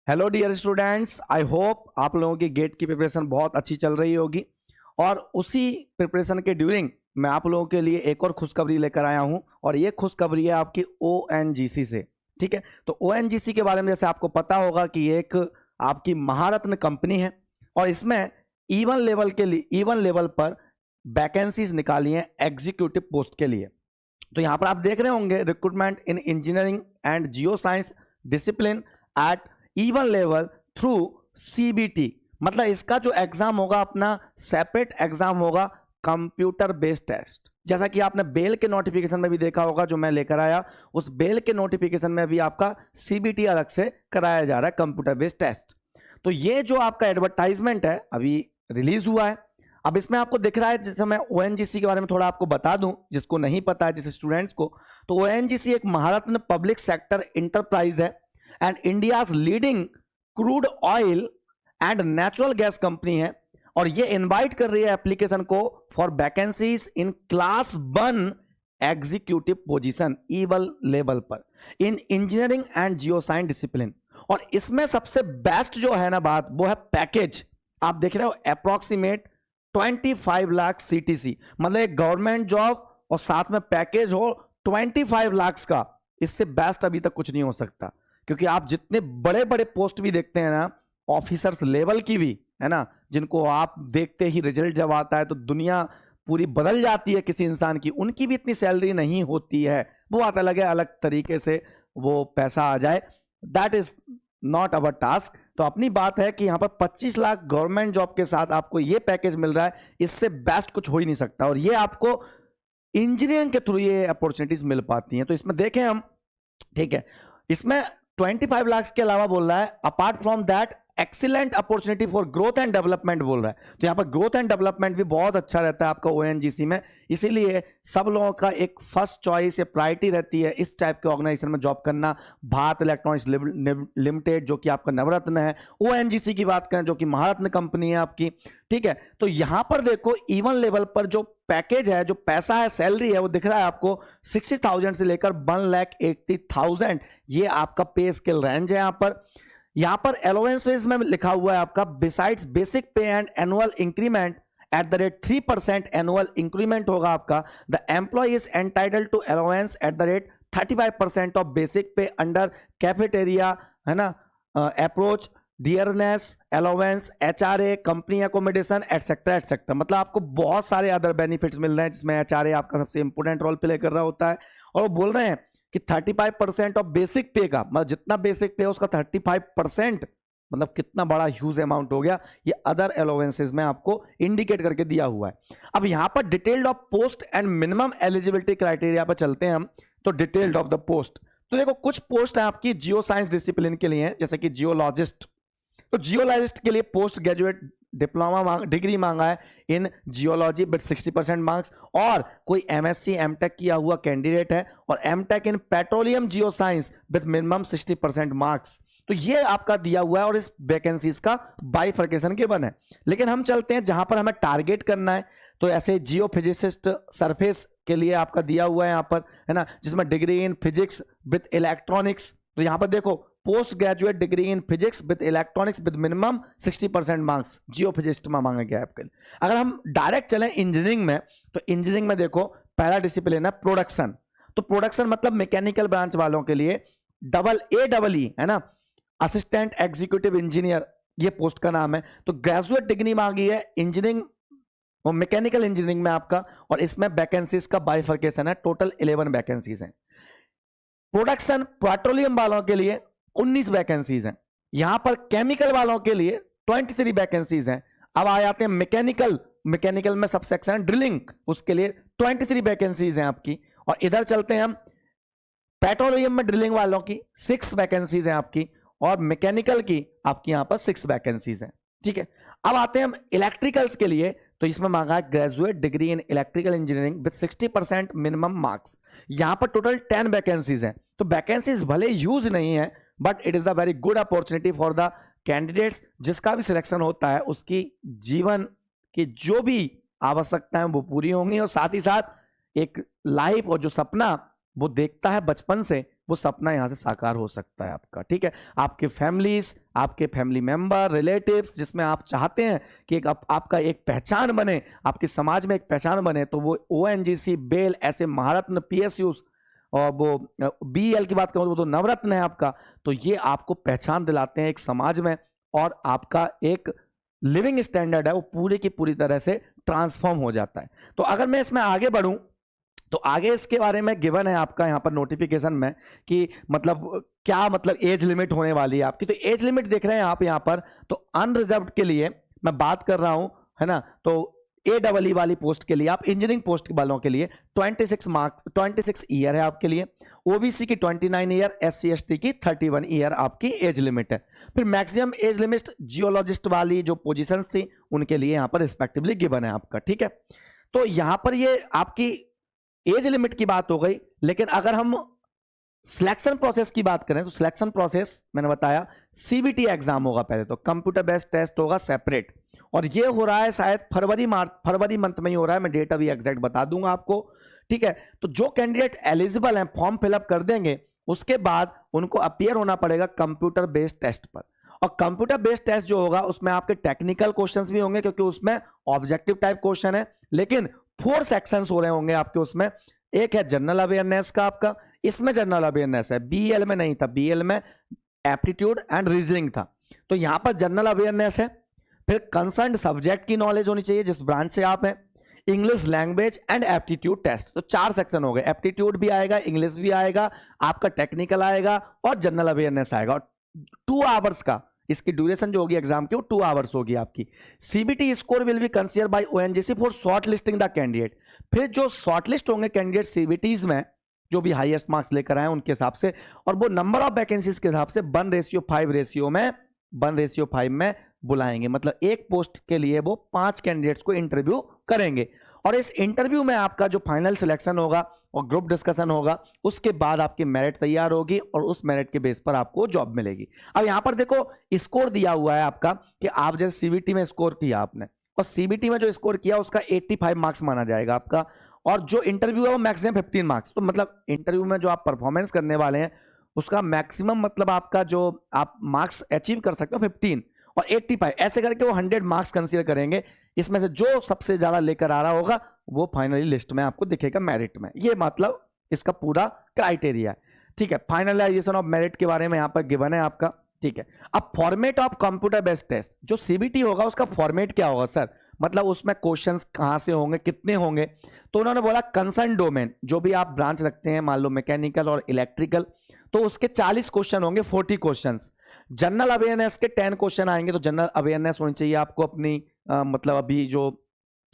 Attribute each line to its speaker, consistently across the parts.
Speaker 1: Hello dear students, I hope आप लोगों की गेट की प्रिपरेशन बहुत अच्छी चल रही होगी। और उसी प्रिपरेशन के ड्यूरिंग मैं आप लोगों के लिए एक और खुशखबरी लेकर आया हूं, और ये खुशखबरी है आपकी ओएनजीसी से। ठीक है, तो ओएनजीसी के बारे में जैसे आपको पता होगा कि ये एक आपकी महारत्न कंपनी है, और इसमें इवन लेवल पर वैकेंसीज निकाली हैं एग्जीक्यूटिव पोस्ट के लिए। तो यहां पर आप देख रहे होंगे recruitment in engineering and geo science discipline at even level through CBT. मतलब इसका जो एग्जाम होगा अपना सेपरेट एग्जाम होगा, कंप्यूटर बेस्ड टेस्ट। जैसा कि आपने बेल के नोटिफिकेशन में भी देखा होगा जो मैं लेकर आया, उस बेल के नोटिफिकेशन में भी आपका सीबीटी अलग से कराया जा रहा है, कंप्यूटर बेस्ड टेस्ट। तो ये जो आपका एडवर्टाइजमेंट है अभी रिलीज हुआ है। अब इसमें आपको दिख रहा है, जैसे मैं ओएनजीसी के बारे में थोड़ा आपको बता दूं जिसको नहीं पता है, जिस स्टूडेंट्स को, तो ओएनजीसी एक महारत्न पब्लिक सेक्टर इंटरप्राइज है and India's leading crude oil and natural gas company है। और ये इनवाइट कर रही है एप्लीकेशन को for vacancies in class 1 executive position ईवल लेवल पर in engineering and geo science discipline. और इसमें सबसे बेस्ट जो है ना बात, वो है पैकेज। आप देख रहे हो अप्रोक्सीमेट 25 लाख सीटीसी, मतलब एक गवर्नमेंट जॉब और साथ में पैकेज हो 25 लाख का। इससे बेस्ट अभी तक कुछ नहीं हो सकता, क्योंकि आप जितने बड़े बड़े पोस्ट भी देखते हैं ना, ऑफिसर्स लेवल की भी है ना, जिनको आप देखते ही रिजल्ट जब आता है तो दुनिया पूरी बदल जाती है किसी इंसान की, उनकी भी इतनी सैलरी नहीं होती है। वो आता लगे अलग तरीके से वो पैसा आ जाए, that is not our task. तो अपनी बात है कि यहां पर 25 लाख गवर्नमेंट जॉब के साथ आपको ये पैकेज मिल रहा है, इससे बेस्ट कुछ हो ही नहीं सकता। और ये आपको इंजीनियरिंग के थ्रू ये अपॉर्चुनिटीज मिल पाती हैं। तो इसमें देखें हम, ठीक है, इसमें 25 लाख के अलावा बोल रहा है apart from that excellent opportunity for growth and development बोल रहा है। तो यहां पर ग्रोथ एंड डेवलपमेंट भी बहुत अच्छा रहता है आपका ओएनजीसी में, इसीलिए सब लोगों का एक फर्स्ट चॉइस या प्रायोरिटी रहती है इस टाइप के ऑर्गेनाइजेशन में जॉब करना। भारत इलेक्ट्रॉनिक्स लिमिटेड जो कि आपका नवरत्न है, ओएनजीसी की बात करें जो कि महारत्न कंपनी है आपकी। ठीक है, तो यहां पर देखो इवन लेवल पर जो पैकेज है, जो पैसा है, सैलरी है, वो दिख रहा है आपको 60,000 से लेकर 1,80,000। ये आपका पे स्केल रेंज है। यहां पर अलाउंसेस में लिखा हुआ है आपका besides basic pay and annual increment at the rate 3% annual increment होगा आपका। The employ is entitled to allowance at the rate 35% of basic pay under cafeteria, है ना, approach, dearness allowance, HRA, company accommodation etcetera etcetera. मतलब आपको बहुत सारे other benefits मिल रहे हैं, जिसमें एचआरए आपका सबसे इंपोर्टेंट रोल प्ले कर रहा होता है। और वो बोल रहे हैं कि 35% ऑफ बेसिक पे का, मतलब जितना बेसिक पे है उसका 35%, मतलब कितना बड़ा ह्यूज अमाउंट हो गया। ये अदर अलाउंसेस में आपको इंडिकेट करके दिया हुआ है। अब यहां पर detailed of post and minimum eligibility criteria पर चलते हैं हम। तो डिटेल्ड ऑफ द पोस्ट, तो देखो कुछ पोस्ट है आपकी जियो साइंस डिसिप्लिन के लिए, जैसे कि जियोलॉजिस्ट। तो जियोलॉजिस्ट के लिए पोस्ट ग्रेजुएट डिप्लोमा डिग्री मांगा है इन जियोलॉजी विद 60% मार्क्स, और कोई एमएससी एमटेक किया हुआ कैंडिडेट है, और MTech in petroleum geo science with minimum 60% marks. तो ये आपका दिया हुआ है, और इस वैकेंसीज का बाइफर्केशन के बन है। लेकिन हम चलते हैं जहां पर हमें टारगेट करना है, तो ऐसे जियो फिजिसिस्ट सरफेस के लिए आपका दिया हुआ है यहां पर, है ना, जिसमें degree in physics with electronics. तो यहां पर देखो post graduate degree in physics with electronics with minimum 60% marks Jio physicist में मांगा गया है आपके लिए। अगर हम डायरेक्ट चलें इंजीनियरिंग में, तो इंजीनियरिंग में देखो पहला डिसिप्लिन है प्रोडक्शन। तो प्रोडक्शन मतलब मैकेनिकल ब्रांच वालों के लिए AA है ना, असिस्टेंट एग्जीक्यूटिव इंजीनियर, ये पोस्ट का नाम है। तो ग्रेजुएट डिग्री मांगी है इंजीनियरिंग और मैकेनिकल इंजीनियरिंग में आपका, और इसमें वैकेंसीज का बाइफर्केशन है, टोटल 11 वैकेंसीज हैं। प्रोडक्शन पेट्रोलियम वालों के लिए 19 वैकेंसीज हैं। यहां पर केमिकल वालों के लिए 23 वैकेंसीज हैं। अब आ जाते हैं मैकेनिकल में सबसेक्शन ड्रिलिंग, उसके लिए 23 वैकेंसीज हैं आपकी। और इधर चलते हैं हम, पेट्रोलियम में ड्रिलिंग वालों की 6 वैकेंसीज हैं आपकी, और मैकेनिकल की आपकी यहां पर 6 वैकेंसीज हैं। ठीक है, अब आते हैं हम इलेक्ट्रिकल्स के लिए। तो इसमें मांगा है graduate degree in electrical engineering with 60% minimum marks. यहां पर टोटल 10 वैकेंसीज हैं। तो वैकेंसीज भले यूज नहीं है, but it is a very good opportunity for the candidates. जिसका भी सिलेक्शन होता है उसकी जीवन की जो भी आवश्यकताएं वो पूरी होंगी, और साथ ही साथ एक लाइफ और जो सपना वो देखता है बचपन से, वो सपना यहाँ से साकार हो सकता है आपका। ठीक है, आपके फैमिलीज, आपके फैमिली मेंबर, रिलेटिव्स, जिसमें आप चाहते हैं कि आपका एक पहचान बने, आपके समाज में एक पहचान बने, तो वो ONGC, बेल, ऐसे महारत्न, PSUs, और वो BEL की बात करूं तो वो तो नवरत्न है आपका। तो ये आपको पहचान दिलाते हैं एक समाज में, और आपका एक लिविंग स्टैंडर्ड है वो पूरी की पूरी तरह से ट्रांसफॉर्म हो जाता है। तो अगर मैं इसमें आगे बढ़ूं तो आगे इसके बारे में गिवन है आपका यहाँ पर नोटिफिकेशन में कि मतलब क्या मतलब एज लिमिट होने वाली है आपकी। तो एज लिमिट देख रहे हैं आप यहाँ पर, तो अनरिजर्व्ड के लिए मैं बात कर रहा हूं, है ना, तो AEE वाली पोस्ट के लिए, आप इंजीनियरिंग पोस्ट वालों के लिए 26 ईयर है आपके लिए, OBC की 29 ईयर, SC ST की 31 ईयर आपकी एज लिमिट है। फिर मैक्सिमम एज लिमिट जियोलॉजिस्ट वाली जो पोजीशंस थी उनके लिए यहाँ पर रिस्पेक्टिवली गिवन है आपका। ठीक है, तो यहाँ पर ये आपकी एज लिमिट की बात हो गई। लेकिन अगर हम सिलेक्शन प्रोसेस की बात करें तो सिलेक्शन प्रोसेस मैंने बताया CBT एग्जाम होगा पहले, तो कंप्यूटर बेस्ड टेस्ट होगा सेपरेट, और ये हो रहा है शायद फरवरी मंथ में ही हो रहा है, मैं डेट अभी एग्जैक्ट बता दूंगा आपको। ठीक है, तो जो कैंडिडेट एलिजिबल हैं फॉर्म फिलअप कर देंगे, उसके बाद उनको अपीयर होना पड़ेगा कंप्यूटर बेस्ड टेस्ट पर। और कंप्यूटर बेस्ड टेस्ट जो होगा उसमें आपके टेक्निकल क्वेश्चंस भी होंगे, क्योंकि उसमें ऑब्जेक्टिव टाइप क्वेश्चन है, लेकिन 4 सेक्शंस हो रहे होंगे आपके उसमें। एक है जनरल अवेयरनेस का आपका, इसमें जनरल अवेयरनेस है, BEL में नहीं था, BEL में एप्टीट्यूड एंड रीजनिंग था, तो यहां पर जनरल अवेयरनेस है। फिर कंसर्न सब्जेक्ट की नॉलेज होनी चाहिए जिस ब्रांच से आप हैं, English language and aptitude test, तो 4 सेक्शन हो गए, एप्टीट्यूड भी आएगा, इंग्लिश भी आएगा, आपका टेक्निकल आएगा और जनरल अवेयरनेस आएगा। 2 आवर्स का इसकी ड्यूरेशन जो होगी एग्जाम की वो 2 आवर्स होगी आपकी। CBT score will be consider by ONGC for short listing the candidate. फिर जो शॉर्टलिस्ट होंगे कैंडिडेट CBTs में, जो भी हाईएस्ट मार्क्स लेकर आए उनके हिसाब से, और वो नंबर ऑफ वैकेंसीज के हिसाब से 1:5 रेशियो में बुलाएंगे। मतलब एक पोस्ट के लिए वो 5 कैंडिडेट्स को इंटरव्यू करेंगे, और इस इंटरव्यू में आपका जो फाइनल सिलेक्शन होगा और ग्रुप डिस्कशन होगा, उसके बाद आपकी मेरिट तैयार होगी और उस मेरिट के बेस पर आपको जॉब मिलेगी। अब यहां पर देखो स्कोर दिया हुआ है आपका कि आप जैसे CBT में स्कोर किया आपने, और CBT में जो स्कोर किया उसका 85 मार्क्स माना जाएगा आपका, और जो इंटरव्यू है वो मैक्सिमम 15 मार्क्स। तो मतलब इंटरव्यू में जो आप परफॉर्मेंस करने वाले हैं उसका मैक्सिमम मतलब आपका जो आप मार्क्स अचीव कर सकते हो 15 और 85, ऐसे करके वो 100 मार्क्स कंसीडर करेंगे। इसमें से जो सबसे ज्यादा लेकर आ रहा होगा वो फाइनली लिस्ट में आपको दिखेगा मेरिट में। ये मतलब इसका पूरा क्राइटेरिया है। ठीक है, फाइनलाइजेशन ऑफ मेरिट के बारे में यहाँ पर गिवन है आपका। ठीक है, अब format of computer based test जो CBT होगा उसका फॉर्मेट क्या होगा सर, मतलब उसमें क्वेश्चंस कहां से होंगे, कितने होंगे। तो उन्होंने बोला कंसर्न डोमेन, जो भी आप ब्रांच रखते हैं, मान लो मैकेनिकल और इलेक्ट्रिकल, तो उसके 40 क्वेश्चन होंगे, 40 क्वेश्चंस। जनरल अवेयरनेस के 10 क्वेश्चन आएंगे, तो जनरल अवेयरनेस होनी चाहिए आपको अपनी मतलब अभी जो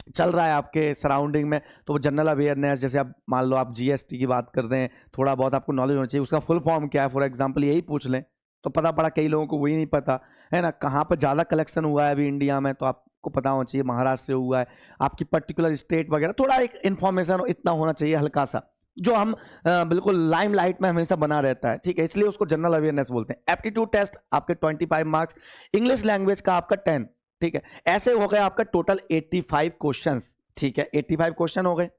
Speaker 1: चल रहा है आपके सराउंडिंग में, तो वो जनरल अवेयरनेस, जैसे आप मान लो आप GST की बात कर रहे हैं, थोड़ा बहुत आपको नॉलेज होना चाहिए, उसका फुल फॉर्म क्या है, फॉर एग्जांपल यही पूछ लें तो पता पड़ा, कई लोगों को वही नहीं पता है ना। कहाँ पर ज़्यादा कलेक्शन हुआ है अभी इंडिया में, तो आपको पता होना चाहिए महाराष्ट्र से हुआ है, आपकी पर्टिकुलर स्टेट वगैरह, थोड़ा एक इन्फॉर्मेशन इतना होना चाहिए हल्का सा, जो हम बिल्कुल लाइम लाइट में हमेशा बना रहता है। ठीक है, इसलिए उसको जनरल अवेयरनेस बोलते हैं। एप्टीट्यूड टेस्ट आपके 25 मार्क्स, इंग्लिश लैंग्वेज का आपका 10। ठीक है, ऐसे हो गए आपका टोटल 85 क्वेश्चंस। ठीक है, 85 क्वेश्चन हो गए।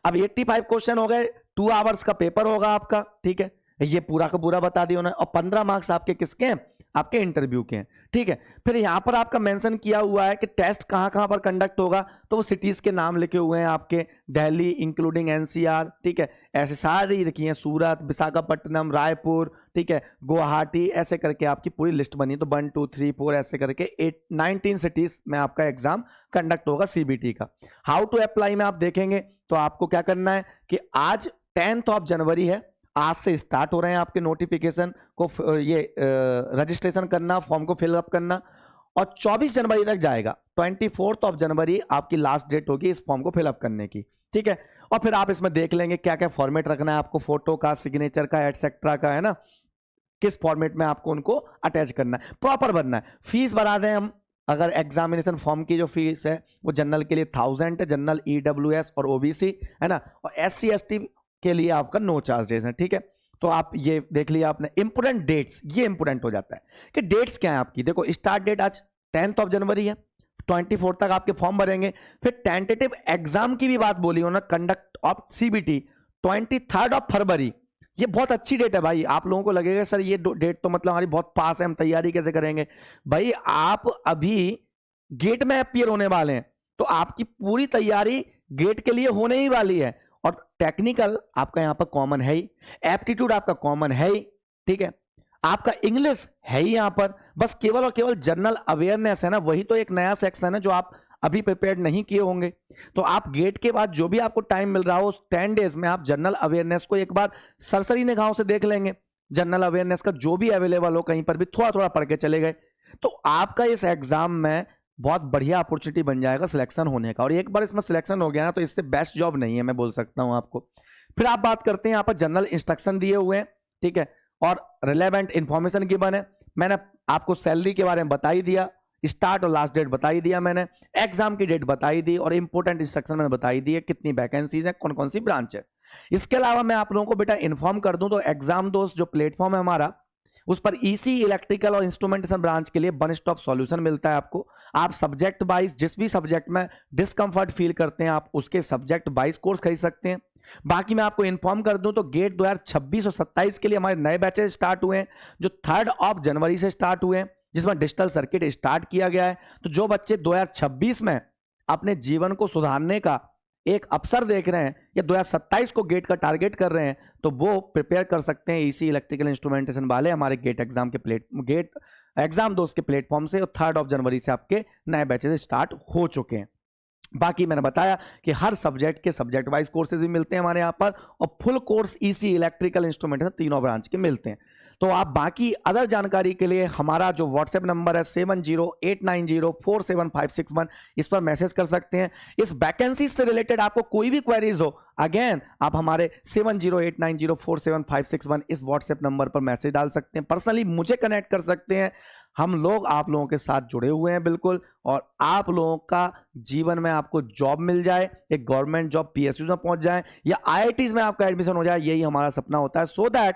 Speaker 1: अब 85 क्वेश्चन हो गए, 2 आवर्स का पेपर होगा आपका। ठीक है, ये पूरा का पूरा बता दिया उन्होंने, और 15 मार्क्स आपके किसके हैं, आपके इंटरव्यू के हैं। ठीक है, फिर यहां पर आपका मेंशन किया हुआ है कि टेस्ट कहां कहां पर कंडक्ट होगा, तो वो सिटीज के नाम लिखे हुए हैं आपके, दिल्ली इंक्लूडिंग NCR। ठीक है, ऐसे सारी लिखी हैं, सूरत, विशाखापट्टनम, रायपुर, ठीक है, गुवाहाटी, ऐसे करके आपकी पूरी लिस्ट बनी। तो 1 2 3 4 ऐसे करके 19 सिटीज में आपका एग्जाम कंडक्ट होगा CBT का। हाउ टू अप्लाई में आप देखेंगे तो आपको क्या करना है कि आज 10 जनवरी है, आज से स्टार्ट हो रहे हैं आपके नोटिफिकेशन को ये रजिस्ट्रेशन करना, फॉर्म को फिलअप करना, और 24 जनवरी तक जाएगा। 24 जनवरी आपकी लास्ट डेट होगी इस फॉर्म को फिलअप करने की। ठीक है, और फिर आप इसमें देख लेंगे क्या क्या फॉर्मेट रखना है आपको, फोटो का, सिग्नेचर का, एटसेट्रा का, है ना, किस फॉर्मेट में आपको उनको अटैच करना है, प्रॉपर भरना है। फीस बता दें हम, अगर एग्जामिनेशन फॉर्म की जो फीस है वो जनरल के लिए 1000 है, जनरल EWS और OBC, है ना, और SC ST के लिए आपका नो चार्जेस है। ठीक है, तो आप ये देख लिया आपने। इंपोर्टेंट डेट्स, ये इंपोर्टेंट हो जाता है कि डेट्स क्या है आपकी। देखो स्टार्ट डेट आज 10 जनवरी है, 24 तक आपके फॉर्म भरेंगे। फिर टेंटेटिव एग्जाम की भी बात बोली उन्होंने, कंडक्ट ऑफ CBT 23 ये बहुत अच्छी डेट है भाई। आप लोगों को लगेगा सर ये डेट तो मतलब हमारी बहुत पास है, हम तैयारी कैसे करेंगे? भाई आप अभी गेट में अपीयर होने वाले हैं, तो आपकी पूरी तैयारी गेट के लिए होने ही वाली है। और टेक्निकल आपका यहां पर कॉमन है ही, एप्टीट्यूड आपका कॉमन है ही, ठीक है, आपका इंग्लिश है ही यहां पर। बस केवल और केवल जनरल अवेयरनेस है ना, वही तो एक नया सेक्शन है जो आप अभी प्रिपेयर नहीं किए होंगे। तो आप गेट के बाद जो भी आपको टाइम मिल रहा हो उस 10 डेज में आप जनरल अवेयरनेस को एक बार सरसरी निगाहों से देख लेंगे। जनरल अवेयरनेस का जो भी अवेलेबल हो कहीं पर भी थोड़ा थोड़ा पढ़ के चले गए, तो आपका इस एग्जाम में बहुत बढ़िया अपॉर्चुनिटी बन जाएगा सिलेक्शन होने का। और एक बार इसमें सिलेक्शन हो गया ना, तो इससे बेस्ट जॉब नहीं है, मैं बोल सकता हूं आपको। फिर आप बात करते हैं, यहाँ पर जनरल इंस्ट्रक्शन दिए हुए हैं, ठीक है, और रिलेवेंट इंफॉर्मेशन गिवन है। मैंने आपको सैलरी के बारे में बता ही दिया, स्टार्ट और लास्ट डेट बता ही दिया मैंने, एग्जाम की डेट बताई दी, और इंपॉर्टेंट इंस्ट्रक्शन मैंने बताई दी है, कितनी वैकेंसीज है, कौन कौन सी ब्रांच है। इसके अलावा मैं आप लोगों को बेटा इन्फॉर्म कर दूं, तो एग्जाम दोस्त जो प्लेटफॉर्म है हमारा, उस पर ईसी इलेक्ट्रिकल और इंस्ट्रूमेंटेशन ब्रांच के लिए वन स्टॉप सॉल्यूशन मिलता है आपको। आप सब्जेक्ट वाइज जिस भी सब्जेक्ट में डिस्कंफर्ट फील करते हैं, आप उसके सब्जेक्ट वाइज कोर्स खरीद सकते हैं। बाकी मैं आपको इन्फॉर्म कर दूं, तो गेट 2026 और 27 के लिए हमारे नए बैचेस स्टार्ट हुए हैं, जो 3 जनवरी से स्टार्ट हुए हैं, जिसमें डिजिटल सर्किट स्टार्ट किया गया है। तो जो बच्चे 2026 में अपने जीवन को सुधारने का एक अवसर देख रहे हैं, या 2027 को गेट का टारगेट कर रहे हैं, तो वो प्रिपेयर कर सकते हैं ईसी इलेक्ट्रिकल इंस्ट्रूमेंटेशन वाले हमारे गेट एग्जाम दोस्त के प्लेटफॉर्म से। और 3 जनवरी से आपके नए बैचेस स्टार्ट हो चुके हैं। बाकी मैंने बताया कि हर सब्जेक्ट के सब्जेक्ट वाइज कोर्सेज भी मिलते हैं हमारे यहाँ पर, और full course EC electrical instrumentation तीनों ब्रांच के मिलते हैं। तो आप बाकी अदर जानकारी के लिए हमारा जो व्हाट्सएप नंबर है 7089047561, इस पर मैसेज कर सकते हैं। इस वैकेंसी से रिलेटेड आपको कोई भी क्वेरीज हो, अगेन आप हमारे 7089047561 इस व्हाट्सएप नंबर पर मैसेज डाल सकते हैं, पर्सनली मुझे कनेक्ट कर सकते हैं। हम लोग आप लोगों के साथ जुड़े हुए हैं बिल्कुल, और आप लोगों का जीवन में आपको जॉब मिल जाए, एक गवर्नमेंट जॉब पीएसयू में पहुंच जाए, या आईआईटीज में आपका एडमिशन हो जाए, यही हमारा सपना होता है। सो दैट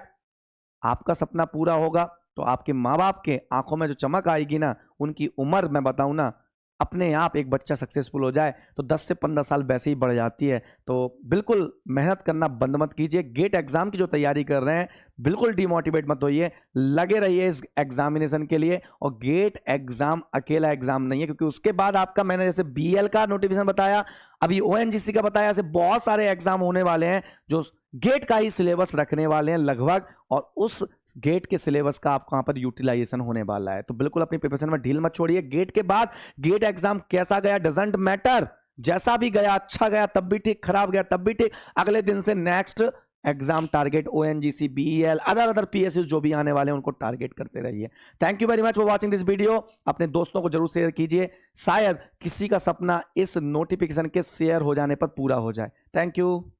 Speaker 1: आपका सपना पूरा होगा तो आपके माँ बाप के आंखों में जो चमक आएगी ना, उनकी उम्र मैं बताऊं ना, अपने आप एक बच्चा सक्सेसफुल हो जाए तो 10 से 15 साल वैसे ही बढ़ जाती है। तो बिल्कुल मेहनत करना बंद मत कीजिए। गेट एग्जाम की जो तैयारी कर रहे हैं, बिल्कुल डिमोटिवेट मत होइए, लगे रहिए इस एग्जामिनेशन के लिए। और गेट एग्जाम अकेला एग्जाम नहीं है, क्योंकि उसके बाद आपका मैंने जैसे बीएल का नोटिफिकेशन बताया, अभी ओएनजीसी का बताया, ऐसे बहुत सारे एग्जाम होने वाले हैं जो गेट का ही सिलेबस रखने वाले हैं लगभग, और उस गेट के सिलेबस का आपको यहां पर यूटिलाइजेशन होने वाला है। तो बिल्कुल अपनी प्रिपरेशन में ढील मत छोड़िए। गेट के बाद गेट एग्जाम कैसा गया डजंट मैटर, जैसा भी गया, अच्छा गया तब भी ठीक, खराब गया तब भी ठीक, अगले दिन से next exam target ONGC, BEL, other PSU जो भी आने वाले हैं उनको टारगेट करते रहिए। Thank you very much for watching this video. अपने दोस्तों को जरूर शेयर कीजिए, शायद किसी का सपना इस नोटिफिकेशन के शेयर हो जाने पर पूरा हो जाए। Thank you.